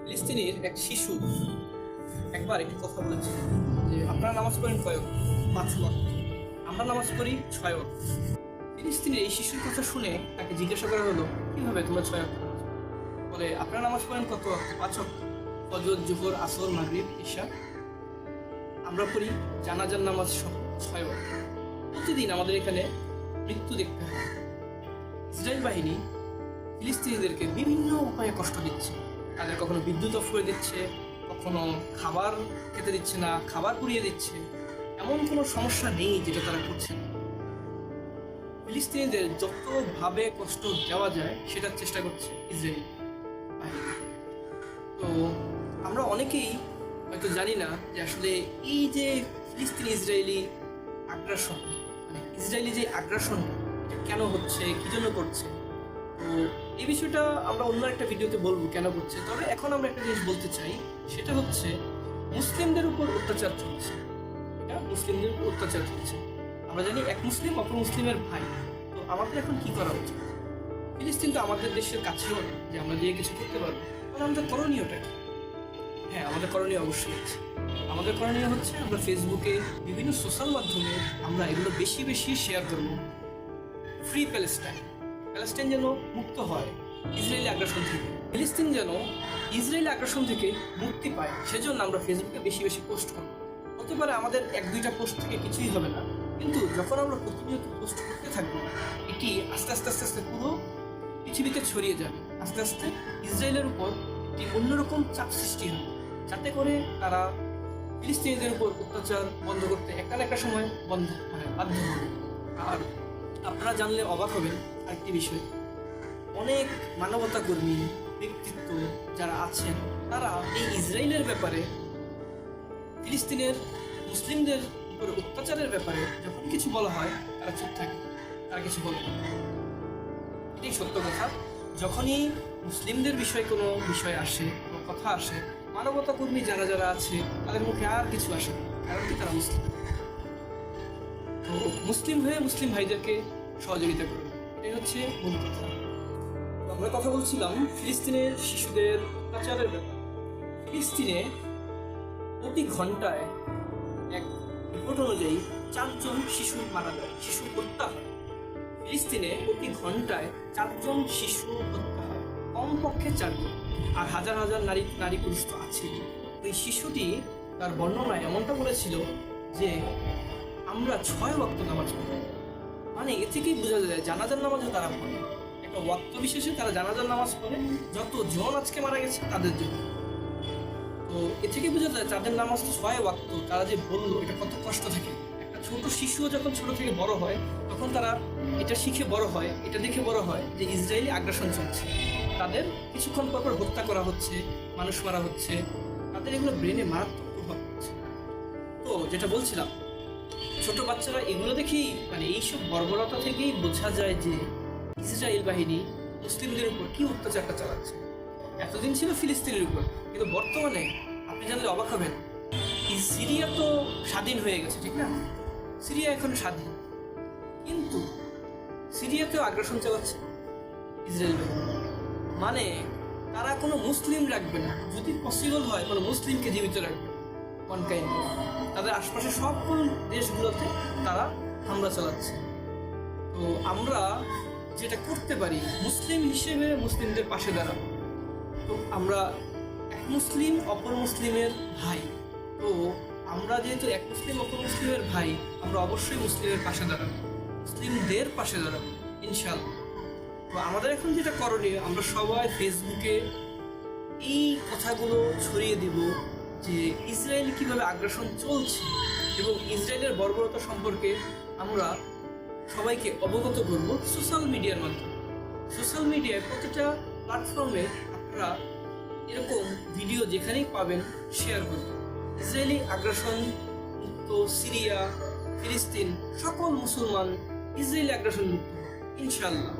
ফিলিস্তিনের এক শিশু একবার একটি কথা বলেছে যে আপনারা নামাজ পড়েন কয় ওয়াক্ত? 5 ওয়াক্ত। আমরা নামাজ পড়ি 6 ওয়াক্ত। ফিলিস্তিনের এই শিশুর কথা শুনে তাকে জিজ্ঞাসা করা হলো, কিভাবে তোমরা 6 ওয়াক্ত নামাজ পড়ো? বলে আপনারা নামাজ পড়েন কত ওয়াক্ত? 5 ওয়াক্ত। ফজর, জোহর, আসর, মাগরিব, ইশা। আমরা পড়ি জানাজার নামাজ সহ 6 ওয়াক্ত। প্রতিদিন আমাদের এখানে মৃত্যু দেখতে হয়। ইসরায়েল বাহিনী ফিলিস্তিনিদেরকে বিভিন্ন উপায়ে কষ্ট দিচ্ছে। তাদের কখনো বিদ্যুৎ অফ করে দিচ্ছে, কখনো খাবার খেতে দিচ্ছে না, খাবার পুড়িয়ে দিচ্ছে। এমন কোনো সমস্যা নেই যেটা তারা করছে না। ফিলিস্তিনিদের যতভাবে কষ্ট দেওয়া যায় সেটার চেষ্টা করছে ইসরায়েল বাহিনী। তো আমরা অনেকেই হয়তো জানি না যে আসলে এই যে ফিলিস্তিনি ইসরায়েলি আগ্রাসন, মানে ইসরায়েলি যে আগ্রাসনটা এটা কেন হচ্ছে, কি জন্য করছে। তো এই বিষয়টা আমরা অন্য একটা ভিডিওতে বলবো কেন করছে। তবে এখন আমরা একটা জিনিস বলতে চাই, সেটা হচ্ছে মুসলিমদের উপর অত্যাচার চলছে। এটা মুসলিমদের উপর অত্যাচার চলছে। আমরা জানি এক মুসলিম অপর মুসলিমের ভাই। তো আমাদের এখন কি করা উচিত? ফিলিস্তিন তো আমাদের দেশের কাছেও না যে আমরা দিয়ে কিছু করতে পারবো। তাহলে আমাদের করণীয়টা কি? হ্যাঁ, আমাদের করণীয় অবশ্যই আছে। আমাদের করণীয় হচ্ছে আমরা ফেসবুকে বিভিন্ন সোশ্যাল মাধ্যমে আমরা এগুলো বেশি বেশি শেয়ার করবো। ফ্রি প্যালেস্টাইন, প্যালেস্টাইন যেন মুক্ত হয় ইসরায়েলি আগ্রাসন থেকে, ফিলিস্তিন যেন ইসরায়েলি আগ্রাসন থেকে মুক্তি পায়, সেজন্য আমরা ফেসবুকে বেশি বেশি পোস্ট করব। হতে পারে আমাদের 1-2টা পোস্ট থেকে কিছুই হবে না, কিন্তু যখন আমরা প্রতিনিয়ত পোস্ট করতে থাকবো এটি আস্তে আস্তে আস্তে আস্তে পুরো পৃথিবীতে ছড়িয়ে যাবে। আস্তে আস্তে ইসরায়েলের উপর একটি অন্যরকম চাপ সৃষ্টি হবে, যাতে করে তারা ফিলিস্তিনিদের উপর অত্যাচার বন্ধ করতে একটা না একটা সময় বাধ্য হবে। আর আপনারা জানলে অবাক হবেন আরেকটি বিষয়, অনেক মানবতা কর্মী ব্যক্তিত্ব যারা আছেন তারা এই ইসরায়েলের ব্যাপারে, ফিলিস্তিনের মুসলিমদের উপর অত্যাচারের ব্যাপারে যখন কিছু বলা হয় তারা চুপ থাকে, তারা কিছু বলে না। এটাই সত্য কথা। যখনই মুসলিমদের বিষয়ে কোনো বিষয় আসে, কোনো কথা আসে, মানবতা কর্মী যারা যারা আছে তাদের মুখে আর কিছু আসে না, কারণ কি তারা মুসলিম। তো মুসলিম হয়ে মুসলিম ভাইদেরকে সহযোগিতা করবে, এটাই হচ্ছে মূল কথা। আমরা কথা বলছিলাম ফিলিস্তিনের শিশুদের অত্যাচারের ব্যাপারে। ফিলিস্তিনে প্রতি ঘন্টায় এক রিপোর্ট অনুযায়ী 4 জন শিশু মারা যায়, শিশু হত্যা হয়। ফিলিস্তিনে প্রতি ঘন্টায় 4 জন শিশু হত্যা হয়, কমপক্ষে 4 জন। আর হাজার হাজার নারী পুরুষ তো আছেই। ওই শিশুটি তার বর্ণনায় এমনটা বলেছিল যে আমরা 6 ওয়াক্ত নামাজ পড়ি। মানে এ থেকেই বোঝা যায় জানাজার নামাজও তারা পড়ে, একটা ওয়াক্ত বিশেষে তারা জানাজার নামাজ পড়ে যতজন আজকে মারা গেছে তাদের জন্য। তো এ থেকে বোঝা যায় তাদের নামাজ 6 ওয়াক্ত। তারা যে বললো এটা কত কষ্ট থাকে। একটা ছোট শিশুও যখন ছোট থেকে বড় হয় তখন তারা এটা শিখে বড় হয়, এটা দেখে বড় হয় যে ইসরায়েলি আগ্রাসন চলছে, তাদের কিছুক্ষণ পর হত্যা করা হচ্ছে, মানুষ মারা হচ্ছে, তাদের এগুলো ব্রেনে মারাত্মক প্রভাব পড়ছে। তো যেটা বলছিলাম, ছোট বাচ্চারা এগুলো দেখেই, মানে এইসব বর্বরতা থেকেই বোঝা যায় যে ইসরায়েল বাহিনী মুসলিমদের উপর কি অত্যাচারটা চালাচ্ছে। এতদিন ছিল ফিলিস্তিনের উপর, কিন্তু বর্তমানে আপনি জানলে অবাক হবেন, সিরিয়া তো স্বাধীন হয়ে গেছে, ঠিক না? সিরিয়া এখন স্বাধীন, কিন্তু সিরিয়াতেও আগ্রাসন চালাচ্ছে ইসরায়েল বাহিনী। মানে তারা কোনো মুসলিম রাখবে না, যদি পসিবল হয় কোনো মুসলিমকে জীবিত রাখবে। ওয়ান কাইন্ড তাদের আশপাশে সকল দেশগুলোতে তারা হামলা চালাচ্ছে। তো আমরা যেটা করতে পারি মুসলিম হিসেবে মুসলিমদের পাশে দাঁড়াবো। তো আমরা এক মুসলিম অপর মুসলিমের ভাই, তো আমরা যেহেতু এক মুসলিম অপর মুসলিমের ভাই, আমরা অবশ্যই মুসলিমের পাশে দাঁড়াবো, মুসলিমদের পাশে দাঁড়াবো ইনশাআল্লাহ। তো আমাদের এখন যেটা করণীয়, আমরা সবাই ফেসবুকে এই কথাগুলো ছড়িয়ে দিব যে ইসরায়েল কিভাবে আগ্রাসন চলছে এবং ইসরায়েলের বর্বরতা সম্পর্কে আমরা সবাইকে অবগত করব সোশ্যাল মিডিয়ার মাধ্যমে। সোশ্যাল মিডিয়ায় প্রতিটা প্ল্যাটফর্মে আপনারা এরকম ভিডিও যেখানেই পাবেন শেয়ার করুন। ইসরায়েলি আগ্রাসন মুক্ত সিরিয়া, ফিলিস্তিন সকল মুসলমান ইসরায়েলি আগ্রাসন মুক্ত ইনশাআল্লাহ।